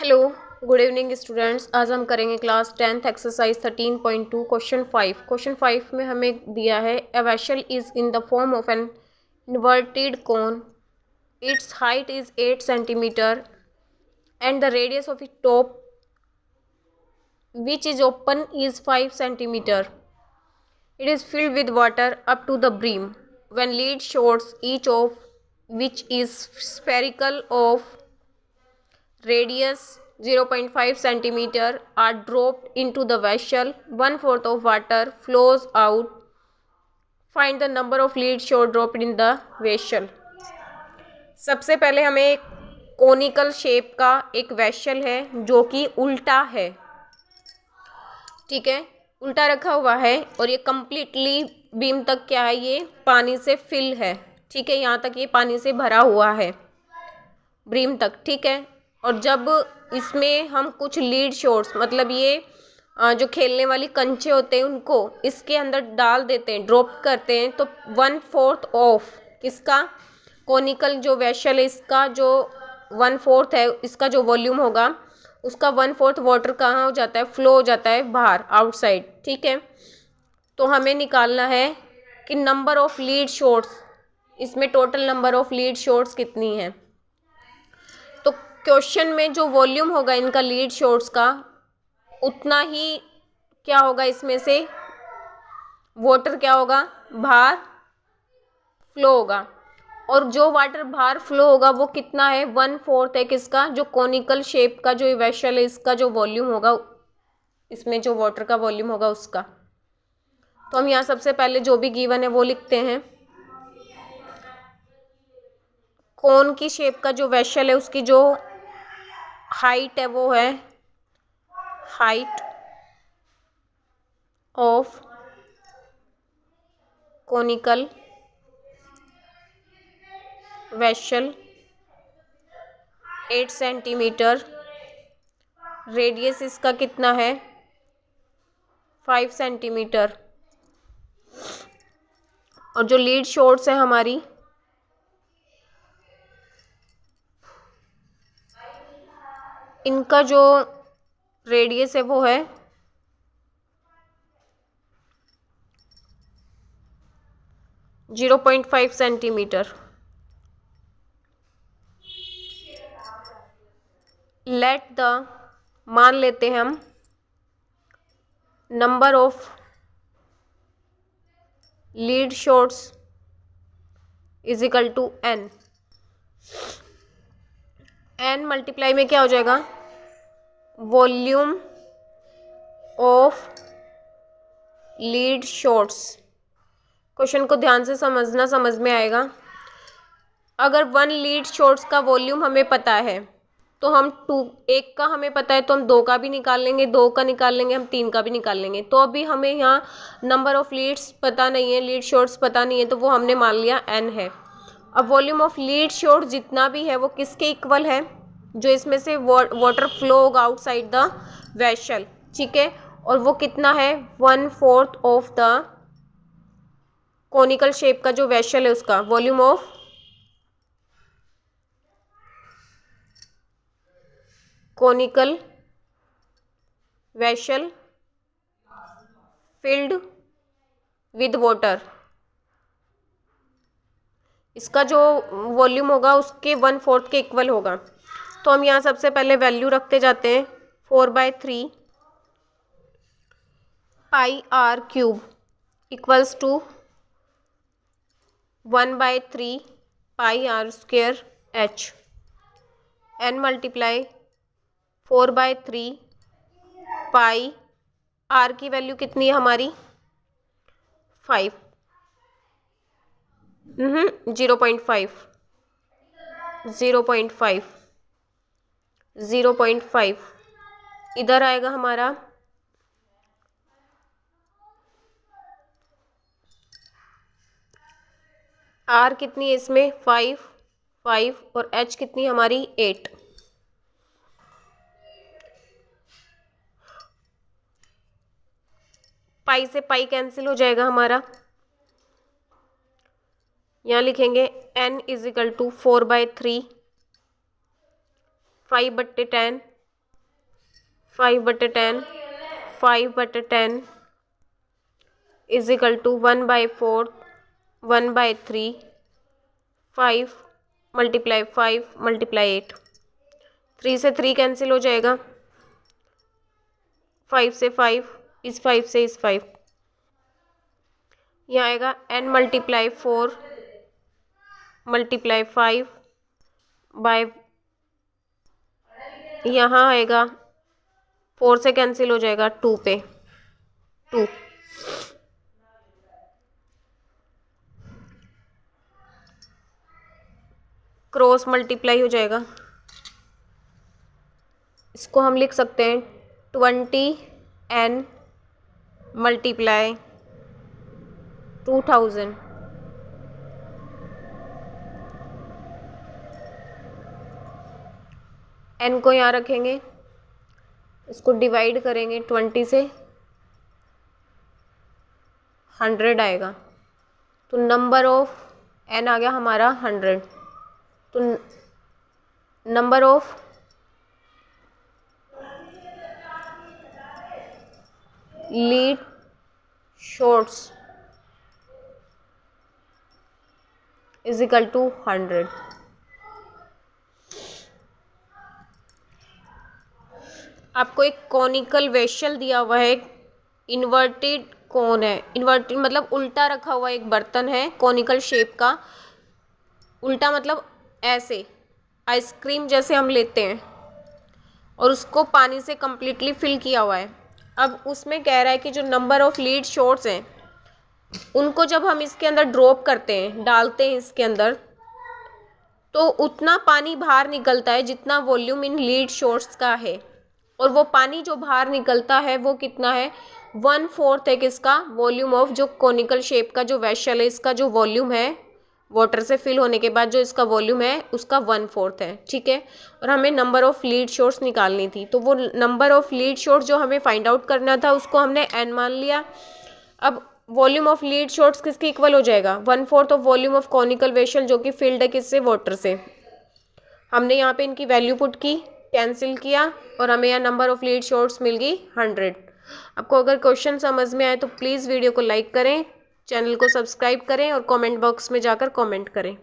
Hello, good evening students. आज हम करेंगे क्लास 10th एक्सरसाइज 13.2 क्वेश्चन 5 में हमें दिया है a vessel is in the form of an inverted cone, it's height is 8 centimetre and the radius of it top which is open is 5 centimeter. It is filled with water up to the brim. When lead shows each of which is spherical of radius 0.5 centimeter are dropped into the vessel. 1/4 of water flows out. Find the number of lead shot dropped in the vessel. सबसे पहले हमें एक conical shape का एक vessel है जो कि उल्टा है, ठीक है, उल्टा रखा हुआ है और ये कम्प्लीटली बीम तक क्या है, ये पानी से फिल है, ठीक है, यहाँ तक ये पानी से भरा हुआ है ब्रीम तक, ठीक है। और जब इसमें हम कुछ लीड शॉट्स मतलब ये जो खेलने वाली कंचे होते हैं उनको इसके अंदर डाल देते हैं, ड्रॉप करते हैं, तो 1/4 ऑफ इसका कोनिकल जो वेसल है इसका जो 1/4 है, इसका जो वॉल्यूम होगा उसका 1/4 वाटर कहाँ हो जाता है, फ्लो हो जाता है बाहर, आउटसाइड, ठीक है। तो हमें निकालना है कि नंबर ऑफ लीड शॉट्स, इसमें total number of lead shots कितनी है। तो क्वेश्चन में जो वॉल्यूम होगा इनका लीड शॉट्स का उतना ही क्या होगा, इसमें से वाटर क्या होगा, बाहर फ्लो होगा, और जो वाटर बाहर फ्लो होगा वो कितना है, 1/4 है किसका, जो कोनिकल शेप का जो वेसल है इसका जो वॉल्यूम होगा, इसमें जो वाटर का वॉल्यूम होगा उसका। तो हम यहाँ सबसे पहले जो भी गिवन है वो लिखते हैं। कोन की शेप का जो वेसल है उसकी जो हाइट है वो है height of conical vessel 8 centimetre, radius इसका कितना है 5 सेंटीमीटर, और जो लीड शॉट्स है हमारी इनका जो रेडियस है वो है 0.5 सेंटीमीटर। लेट द, मान लेते हैं हम, number of lead shots is equal to n। n multiply में क्या हो जाएगा, volume of lead shots. Question को ध्यान से समझना, समझ में आएगा। अगर 1 लीड शॉट्स का वॉल्यूम हमें पता है तो हम 1 का हमें पता है तो हम 2 का भी निकाल लेंगे, 2 का निकाल लेंगे, हम 3 का भी निकाल लेंगे। तो अभी हमें यहाँ नंबर ऑफ लीड्स पता नहीं है, लीड शॉट्स पता नहीं है, तो वो हमने मान लिया n है। अब वॉल्यूम ऑफ लीड शॉट जितना भी है वो किसके इक्वल है, जो इसमें से वाटर फ्लो होगा आउटसाइड द वेसल, ठीक है, और वो कितना है 1/4 ऑफ द कोनिकल शेप का जो वेसल है उसका volume of conical vessel filled with water, इसका जो वॉल्यूम होगा उसके 1/4 के इक्वल होगा। तो हम यहाँ सबसे पहले वैल्यू रखते जाते हैं, 4/3 pi r cube equals to 1/3 pi r square h। n multiply 4/3 pi r की वैल्यू कितनी है हमारी 5, 0.5 इधर आएगा हमारा r कितनी है इसमें 5 और h कितनी हमारी 8। पाई से पाई कैंसिल हो जाएगा हमारा, यहाँ लिखेंगे n is equal to 4/3 5/10 5/10, 5/10 is equal to 1/4, 1/3, 5 × 5 × 8, 3 से 3 कैंसिल हो जाएगा, 5 से 5, इस 5 से इस 5, यहाँ आएगा n × 4 × 5 बाय, यहाँ आएगा 4 से कैंसिल हो जाएगा 2 पे 2, क्रॉस मल्टीप्लाई हो जाएगा, इसको हम लिख सकते हैं 20n × 2000, n को यहाँ रखेंगे, इसको डिवाइड करेंगे 20 से, 100 आएगा, तो नंबर ऑफ n आ गया हमारा 100, तो number of lead shots is equal to 100। आपको एक कॉनिकल वेसल दिया हुआ है, इन्वर्टेड कोन है, इन्वर्टेड मतलब उल्टा रखा हुआ एक बर्तन है कॉनिकल शेप का, उल्टा मतलब ऐसे आइसक्रीम जैसे हम लेते हैं, और उसको पानी से कंप्लीटली फिल किया हुआ है। अब उसमें कह रहा है कि जो नंबर ऑफ लीड शॉट्स हैं उनको जब हम इसके अंदर ड्रॉप करते हैं, डालते हैं इसके अंदर, तो उतना पानी बाहर निकलता है जितना वॉल्यूम इन लीड शॉट्स का है, और वो पानी जो बाहर निकलता है वो कितना है, 1/4 है किसका, वॉल्यूम ऑफ जो कॉनिकल शेप का जो वेसल है, इसका जो वॉल्यूम है वाटर से फिल होने के बाद जो इसका वॉल्यूम है उसका 1/4 है, ठीक है। और हमें नंबर ऑफ लीड शॉट्स निकालनी थी, तो वो नंबर ऑफ लीड शॉट्स जो हमें फाइंड आउट करना था उसको हमने n मान लिया। अब वॉल्यूम ऑफ लीड शॉट्स किसके इक्वल हो जाएगा, 1/4 of volume of conical vessel, जो कि फिल्ड है किससे, वाटर से। हमने यहाँ पे इनकी वैल्यू पुट की, कैंसिल किया, और हमें यहाँ नंबर ऑफ लीड शॉट्स मिल गई 100। आपको अगर क्वेश्चन समझ में आए तो प्लीज़ वीडियो को लाइक करें, चैनल को सब्सक्राइब करें और कमेंट बॉक्स में जाकर कमेंट करें।